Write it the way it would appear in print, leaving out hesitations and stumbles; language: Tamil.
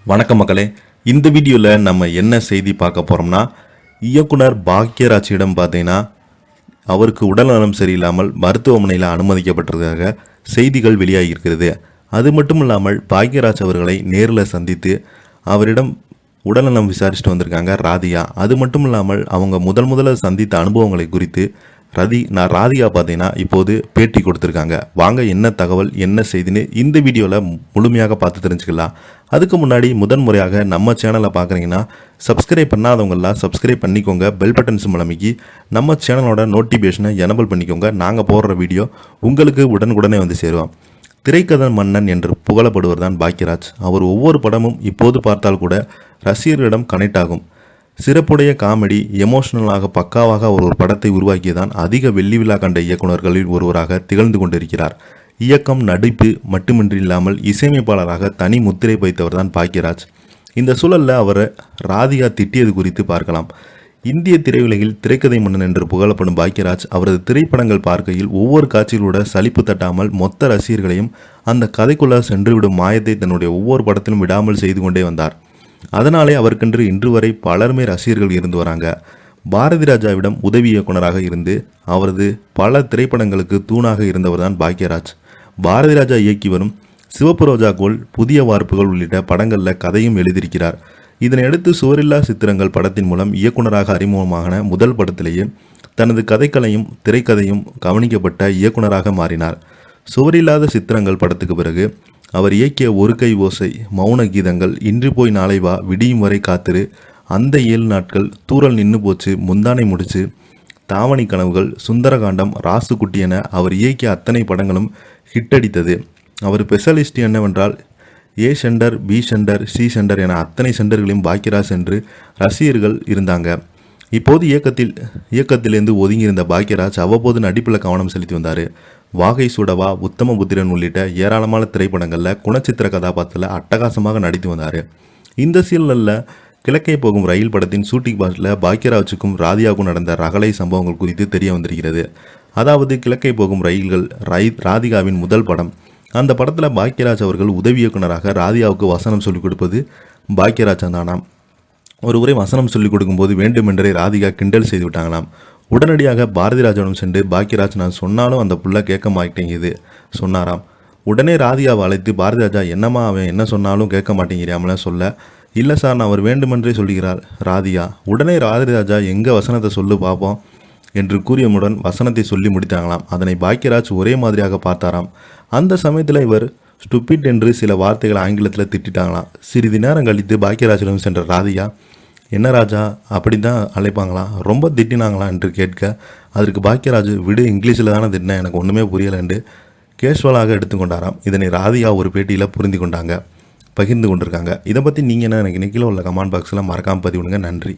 வணக்கம் மக்களே. இந்த வீடியோவில் நம்ம என்ன செய்தி பார்க்க போகிறோம்னா, இயக்குனர் பாக்யராஜிடம் பார்த்தீங்கன்னா அவருக்கு உடல்நலம் சரியில்லாமல் மருத்துவமனையில் அனுமதிக்கப்பட்டதாக செய்திகள் வெளியாகியிருக்கிறது. அது மட்டும் இல்லாமல் பாக்யராஜ் அவர்களை நேரில் சந்தித்து அவரிடம் உடல்நலம் விசாரிச்சுட்டு வந்திருக்காங்க ராதிகா. அது மட்டும் இல்லாமல் அவங்க முதல்ல சந்தித்த அனுபவங்களை குறித்து ராதிகா பார்த்தீங்கன்னா இப்போது பேட்டி கொடுத்துருக்காங்க. வாங்க என்ன தகவல் என்ன செய்தின்னு இந்த வீடியோவில் முழுமையாக பார்த்து தெரிஞ்சுக்கலாம். அதுக்கு முன்னாடி முதன்முறையாக நம்ம சேனலை பார்க்குறீங்கன்னா சப்ஸ்கிரைப் பண்ணாதவங்களாம் சப்ஸ்கிரைப் பண்ணிக்கோங்க. பெல் பட்டன் சிம்பல் அமைக்கி நம்ம சேனலோட நோட்டிஃபிகேஷனை எனபிள் பண்ணிக்கோங்க. நாங்கள் போடுற வீடியோ உங்களுக்கு உடனுக்குடனே வந்து சேருவோம். திரைக்கதை மன்னன் என்று புகழப்படுவர் தான் பாக்யராஜ். அவர் ஒவ்வொரு படமும் இப்போது பார்த்தால் கூட ரசிகர்களிடம் கனெக்ட் ஆகும். சிறப்புடைய காமெடி எமோஷனலாக பக்காவாக அவர் ஒரு படத்தை உருவாக்கியதான் அதிக வெள்ளி விழா கண்ட இயக்குநர்களில் ஒருவராக திகழ்ந்து கொண்டிருக்கிறார். இயக்கம் நடிப்பு மட்டுமின்றி இல்லாமல் இசையமைப்பாளராக தனி முத்திரை வைத்தவர் தான் பாக்யராஜ். இந்த சூழலில் அவரை ராதிகா திட்டியது குறித்து பார்க்கலாம். இந்திய திரையுலகில் திரைக்கதை மன்னன் என்று புகழப்படும் பாக்யராஜ் அவரது திரைப்படங்கள் பார்க்கையில் ஒவ்வொரு காட்சிகளோட சலிப்பு தட்டாமல் மொத்த ரசிகர்களையும் அந்த கதைக்குள்ள சென்றுவிடும் மாயத்தை தன்னுடைய ஒவ்வொரு படத்திலும் விடாமல் செய்து கொண்டே வந்தார். அதனாலே அவருக்கென்று இன்று வரை பலருமே ரசிகர்கள் இருந்து வராங்க. பாரதி ராஜாவிடம் உதவி இயக்குனராக இருந்து அவரது பல திரைப்படங்களுக்கு தூணாக இருந்தவர் தான் பாக்யராஜ். பாரதி ராஜா இயக்கி வரும் சிவப்பு ரோஜா கோல், புதிய வார்ப்புகள் உள்ளிட்ட படங்களில் கதையும் எழுதியிருக்கிறார். இதனையடுத்து சுவரில்லா சித்திரங்கள் படத்தின் மூலம் இயக்குனராக அறிமுகமான முதல் படத்திலேயே தனது கதைக்களையும் திரைக்கதையும் கவனிக்கப்பட்ட இயக்குனராக மாறினார். சுவரில்லாத சித்திரங்கள் படத்துக்கு பிறகு அவர் இயக்கிய ஒரு கை ஓசை, மௌன கீதங்கள், இன்று போய் நாளை வா, விடியும் வரை காத்திரு, அந்த 7 நாட்கள், தூரல் நின்று போச்சு, முந்தானை முடிச்சு, தாவணி கனவுகள், சுந்தரகாண்டம், ராசுகுட்டி என அவர் இயக்கிய அத்தனை படங்களும் ஹிட்டடித்தது. அவர் ஸ்பெஷலிஸ்ட் என்னவென்றால் A centre, B centre, C centre என அத்தனை சென்டர்களையும் பாக்யராஜ் என்று ரசிகர்கள் இருந்தாங்க. இப்போது இயக்கத்திலிருந்து ஒதுங்கியிருந்த பாக்யராஜ் அவ்வப்போது நடிப்பில் கவனம் செலுத்தி வந்தார். வாகை சுடவா, உத்தமபுத்திரன் உள்ளிட்ட ஏராளமான திரைப்படங்களில் குணச்சித்திர கதாபாத்திரத்தில் அட்டகாசமாக நடித்து வந்தார். இந்த சீரியலில் கிழக்கே போகும் ரயில் படத்தின் ஷூட்டிங் பாட்டில் பாக்யராஜுக்கும் ராதிகாவுக்கும் நடந்த ரகளை சம்பவங்கள் குறித்து தெரிய வந்திருக்கிறது. அதாவது கிழக்கே போகும் ரயில்கள் ராதிகாவின் முதல் படம். அந்த படத்தில் பாக்யராஜ் அவர்கள் உதவி இயக்குனராக ராதிகாவுக்கு வசனம் சொல்லிக் கொடுப்பது பாக்யராஜ் தானாம். ஒரு முறை வசனம் சொல்லிக் கொடுக்கும்போது வேண்டுமென்றே ராதிகா கிண்டல் செய்து விட்டாங்களாம். உடனடியாக பாரதி ராஜாவிடம் சென்று பாக்யராஜ் நான் சொன்னாலும் அந்த புள்ள கேட்க மாட்டேங்குது சொன்னாராம். உடனே ராதிகாவை அழைத்து பாரதி ராஜா என்னம்மா அவன் என்ன சொன்னாலும் கேட்க மாட்டேங்கிறாமலாம் சொல்ல, இல்லை சார் நான் அவர் வேண்டுமென்றே சொல்கிறார் ராதிகா. உடனே ராதி ராஜா எங்கே வசனத்தை சொல்லு பார்ப்போம் என்று கூறியவுடன் வசனத்தை சொல்லி முடித்தாங்களாம். அதனை பாக்யராஜ் ஒரே மாதிரியாக பார்த்தாராம். அந்த சமயத்தில் இவர் ஸ்டூபிட் என்று சில வார்த்தைகளை ஆங்கிலத்தில் திட்டாங்களாம். சிறிது நேரம் கழித்து பாக்யராஜிடம் சென்ற ராதிகா, என்ன ராஜா அப்படி தான் அழைப்பாங்களா, ரொம்ப திட்டினாங்களா என்று கேட்க, அதற்கு பாக்யராஜ் விடு இங்கிலீஷில் தானே திட்டினேன், எனக்கு ஒன்றுமே புரியலை என்று கேஷுவலாக எடுத்துக்கொண்டாராம். இதனை ராதிகா ஒரு பேட்டியில் பகிர்ந்து கொண்டிருக்காங்க. இதை பற்றி நீங்கள் என்ன எனக்கு கீழே உள்ள கமெண்ட் பாக்ஸில் மறக்காமல் பதிவிடுங்க. நன்றி.